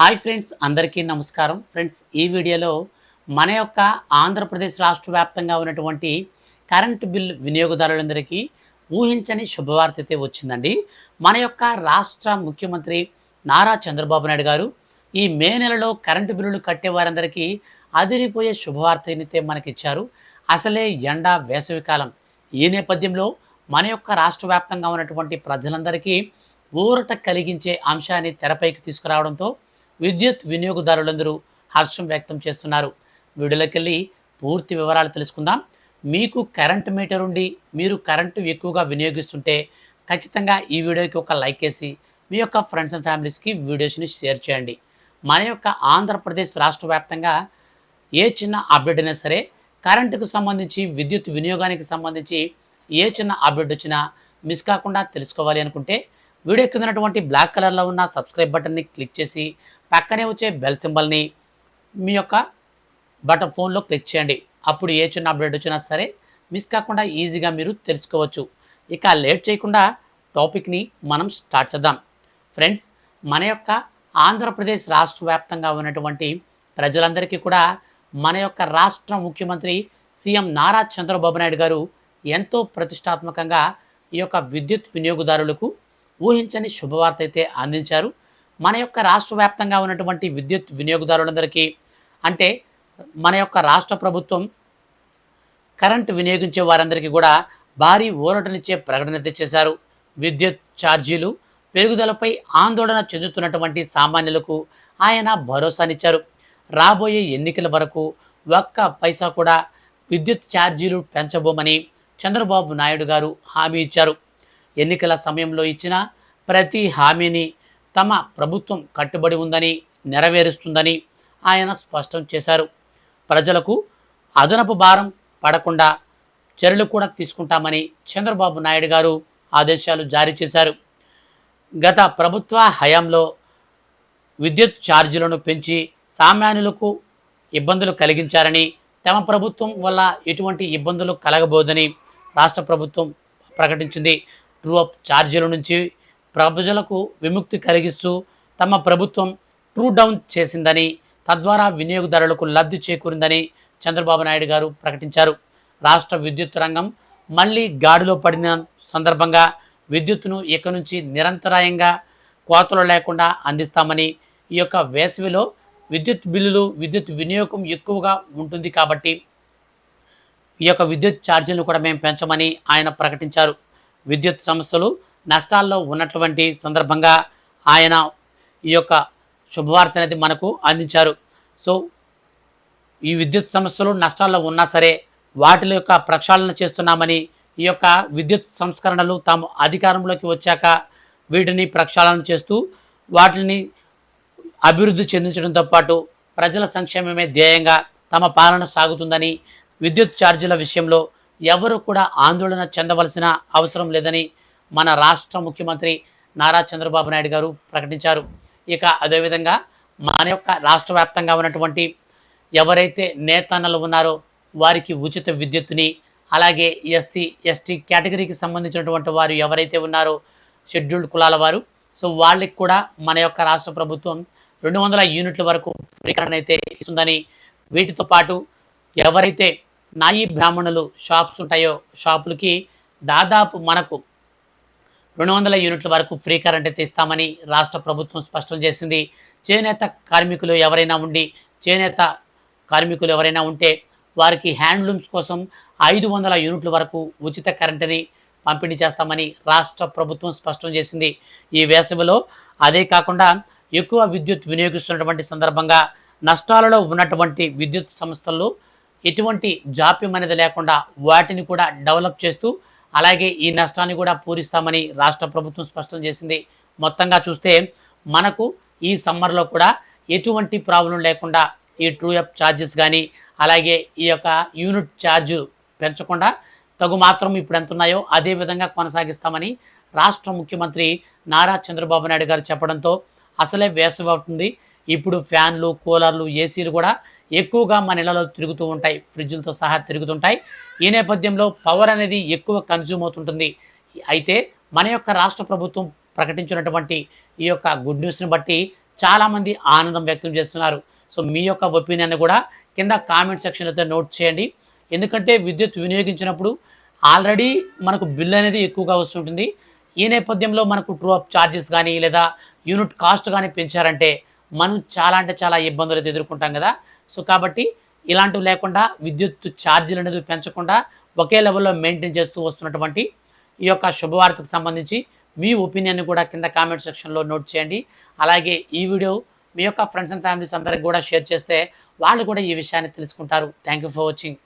Hi friends, అందరికీ నమస్కారం. Friends, ఈ వీడియోలో మన యొక్క ఆంధ్రప్రదేశ్ రాష్ట్ర వ్యాప్తంగా ఉన్నటువంటి కరెంటు బిల్ వినియోగదారులందరికీ ఊహించని శుభవార్త అయితే వచ్చిందండి. మన యొక్క రాష్ట్ర ముఖ్యమంత్రి నారా చంద్రబాబు నాయుడు గారు ఈ మే నెలలో కరెంటు బిల్లులు కట్టే వారందరికీ అదిరిపోయే శుభవార్తనైతే మనకిచ్చారు. అసలే ఎండ వేసవికాలం. ఈ నేపథ్యంలో మన యొక్క రాష్ట్ర వ్యాప్తంగా ఉన్నటువంటి ప్రజలందరికీ ఊరట కలిగించే అంశాన్ని తెరపైకి తీసుకురావడంతో విద్యుత్ వినియోగదారులందరూ హర్షం వ్యక్తం చేస్తున్నారు. వీడియోలోకెళ్ళి పూర్తి వివరాలు తెలుసుకుందాం. మీకు కరెంటు మీటర్ ఉండి మీరు కరెంటు ఎక్కువగా వినియోగిస్తుంటే ఖచ్చితంగా ఈ వీడియోకి ఒక లైక్ వేసి మీ యొక్క ఫ్రెండ్స్ అండ్ ఫ్యామిలీస్కి వీడియోస్ని షేర్ చేయండి. మన యొక్క ఆంధ్రప్రదేశ్ రాష్ట్ర వ్యాప్తంగా ఏ చిన్న అప్డేట్ అయినా సరే, కరెంటుకు సంబంధించి విద్యుత్ వినియోగానికి సంబంధించి ఏ చిన్న అప్డేట్ వచ్చినా మిస్ కాకుండా తెలుసుకోవాలి అనుకుంటే వీడియో కింద ఉన్నటువంటి బ్లాక్ కలర్లో ఉన్న సబ్స్క్రైబ్ బటన్ని క్లిక్ చేసి పక్కనే వచ్చే బెల్ సింబల్ని మీ యొక్క ఫోన్లో క్లిక్ చేయండి. అప్పుడు ఏ చిన్న అప్డేట్ వచ్చినా సరే మిస్ కాకుండా ఈజీగా మీరు తెలుసుకోవచ్చు. ఇక లేట్ చేయకుండా టాపిక్ని మనం స్టార్ట్ చేద్దాం. ఫ్రెండ్స్, మన యొక్క ఆంధ్రప్రదేశ్ రాష్ట్ర వ్యాప్తంగా ఉన్నటువంటి ప్రజలందరికీ కూడా మన యొక్క రాష్ట్ర ముఖ్యమంత్రి సీఎం నారా చంద్రబాబు నాయుడు గారు ఎంతో ప్రతిష్టాత్మకంగా ఈ యొక్క విద్యుత్ వినియోగదారులకు ఊహించని శుభవార్త అయితే అందించారు. మన యొక్క రాష్ట్ర వ్యాప్తంగా ఉన్నటువంటి విద్యుత్ వినియోగదారులందరికీ, అంటే మన యొక్క రాష్ట్ర ప్రభుత్వం కరెంటు వినియోగించే వారందరికీ కూడా భారీ ఊరటనిచ్చే ప్రకటన చేశారు. విద్యుత్ ఛార్జీలు పెరుగుదలపై ఆందోళన చెందుతున్నటువంటి సామాన్యులకు ఆయన భరోసానిచ్చారు. రాబోయే ఎన్నికల వరకు ఒక్క పైసా కూడా విద్యుత్ ఛార్జీలు పెంచబోమని చంద్రబాబు నాయుడు గారు హామీ ఇచ్చారు. ఎన్నికల సమయంలో ఇచ్చిన ప్రతి హామీని తమ ప్రభుత్వం కట్టుబడి ఉందని, నెరవేరుస్తుందని ఆయన స్పష్టం చేశారు. ప్రజలకు అదనపు భారం పడకుండా చర్యలు కూడా తీసుకుంటామని చంద్రబాబు నాయుడు గారు ఆదేశాలు జారీ చేశారు. గత ప్రభుత్వ హయాంలో విద్యుత్ ఛార్జీలను పెంచి సామాన్యులకు ఇబ్బందులు కలిగించారని, తమ ప్రభుత్వం వల్ల ఎటువంటి ఇబ్బందులు కలగబోదని రాష్ట్ర ప్రభుత్వం ప్రకటించింది. ట్రూ అప్ ఛార్జీల నుంచి ప్రజలకు విముక్తి కలిగిస్తూ తమ ప్రభుత్వం ట్రూ డౌన్ చేసిందని, తద్వారా వినియోగదారులకు లబ్ధి చేకూరిందని చంద్రబాబు నాయుడు గారు ప్రకటించారు. రాష్ట్ర విద్యుత్ రంగం మళ్ళీ గాడిలో పడిన సందర్భంగా విద్యుత్తును ఇక నుంచి నిరంతరాయంగా కోతలు లేకుండా అందిస్తామని, ఈ యొక్క వేసవిలో విద్యుత్ బిల్లులు, విద్యుత్ వినియోగం ఎక్కువగా ఉంటుంది కాబట్టి ఈ యొక్క విద్యుత్ ఛార్జీలను కూడా మేము పెంచమని ఆయన ప్రకటించారు. విద్యుత్ సంస్థలు నష్టాల్లో ఉన్నటువంటి సందర్భంగా ఆయన ఈ యొక్క శుభవార్త అనేది మనకు అందించారు. సో ఈ విద్యుత్ సంస్థలు నష్టాల్లో ఉన్నా సరే వాటి యొక్క ప్రక్షాళన చేస్తున్నామని, ఈ యొక్క విద్యుత్ సంస్కరణలు తాము అధికారంలోకి వచ్చాక వీటిని ప్రక్షాళన చేస్తూ వాటిని అభివృద్ధి చెందించడంతో పాటు ప్రజల సంక్షేమమే ధ్యేయంగా తమ పాలన సాగుతుందని, విద్యుత్ ఛార్జీల విషయంలో ఎవరు కూడా ఆందోళన చెందవలసిన అవసరం లేదని మన రాష్ట్ర ముఖ్యమంత్రి నారా చంద్రబాబు నాయుడు గారు ప్రకటించారు. ఇక అదేవిధంగా మన యొక్క రాష్ట్ర వ్యాప్తంగా ఉన్నటువంటి ఎవరైతే నేతన్నలు ఉన్నారో వారికి ఉచిత విద్యుత్తుని, అలాగే ఎస్సీ ఎస్టీ కేటగిరీకి సంబంధించినటువంటి వారు ఎవరైతే ఉన్నారో షెడ్యూల్డ్ కులాల వారు, సో వాళ్ళకి కూడా మన యొక్క రాష్ట్ర ప్రభుత్వం 200 యూనిట్ల వరకు ఫ్రీ కరెంట్ అయితే ఇస్తుందని, వీటితో పాటు ఎవరైతే నాయి బ్రాహ్మణులు షాప్స్ ఉంటాయో షాపులకి దాదాపు మనకు 200 యూనిట్ల వరకు ఫ్రీ కరెంట్ అయితే ఇస్తామని రాష్ట్ర ప్రభుత్వం స్పష్టం చేసింది. చేనేత కార్మికులు ఎవరైనా ఉంటే వారికి హ్యాండ్లూమ్స్ కోసం 500 యూనిట్ల వరకు ఉచిత కరెంటుని పంపిణీ చేస్తామని రాష్ట్ర ప్రభుత్వం స్పష్టం చేసింది. ఈ వేసవిలో అదే కాకుండా ఎక్కువ విద్యుత్ వినియోగిస్తున్నటువంటి సందర్భంగా నష్టాలలో ఉన్నటువంటి విద్యుత్ సంస్థల్లో ఎటువంటి జాప్యం అనేది లేకుండా వాటిని కూడా డెవలప్ చేస్తూ, అలాగే ఈ నష్టాన్ని కూడా పూరిస్తామని రాష్ట్ర ప్రభుత్వం స్పష్టం చేసింది. మొత్తంగా చూస్తే మనకు ఈ సమ్మర్లో కూడా ఎటువంటి ప్రాబ్లం లేకుండా ఈ ట్రూ అప్ ఛార్జెస్ కానీ, అలాగే ఈ యొక్క యూనిట్ ఛార్జు పెంచకుండా తగు మాత్రం ఇప్పుడు ఎంత ఉన్నాయో అదే విధంగా కొనసాగిస్తామని రాష్ట్ర ముఖ్యమంత్రి నారా చంద్రబాబు నాయుడు గారు చెప్పడంతో అసలే వేసవి అవుతుంది. ఇప్పుడు ఫ్యాన్లు, కూలర్లు, ఏసీలు కూడా ఎక్కువగా మన ఇళ్లలో తిరుగుతూ ఉంటాయి, ఫ్రిడ్జ్లతో సహా తిరుగుతుంటాయి. ఈ నేపథ్యంలో పవర్ అనేది ఎక్కువ కన్జ్యూమ్ అవుతుంటుంది. అయితే మన యొక్క రాష్ట్ర ప్రభుత్వం ప్రకటించినటువంటి ఈ యొక్క గుడ్ న్యూస్ని బట్టి చాలామంది ఆనందం వ్యక్తం చేస్తున్నారు. సో మీ యొక్క ఒపీనియన్ కూడా కింద కామెంట్ సెక్షన్ అయితే నోట్ చేయండి. ఎందుకంటే విద్యుత్ వినియోగించినప్పుడు ఆల్రెడీ మనకు బిల్ అనేది ఎక్కువగా వస్తుంటుంది. ఈ నేపథ్యంలో మనకు ట్రూ అప్ ఛార్జెస్ గానీ, లేదా యూనిట్ కాస్ట్ గానీ పెంచారంటే మనం చాలా అంటే చాలా ఇబ్బందులైతే ఎదుర్కొంటాం గదా! సో కాబట్టి ఇలాంటివి లేకుండా విద్యుత్ ఛార్జీలనేది పెంచకుండా ఒకే లెవెల్‌లో మెయింటైన్ చేస్తూ వస్తున్నటువంటి ఈ యొక్క శుభవార్తకు సంబంధించి మీ ఒపీనియన్‌ని కూడా కింద కామెంట్ సెక్షన్‌లో నోట్ చేయండి. అలాగే ఈ వీడియో మీ యొక్క ఫ్రెండ్స్ అండ్ ఫ్యామిలీస్ అందరికి కూడా షేర్ చేస్తే వాళ్ళు కూడా ఈ విషయాన్ని తెలుసుకుంటారు. Thank you for watching.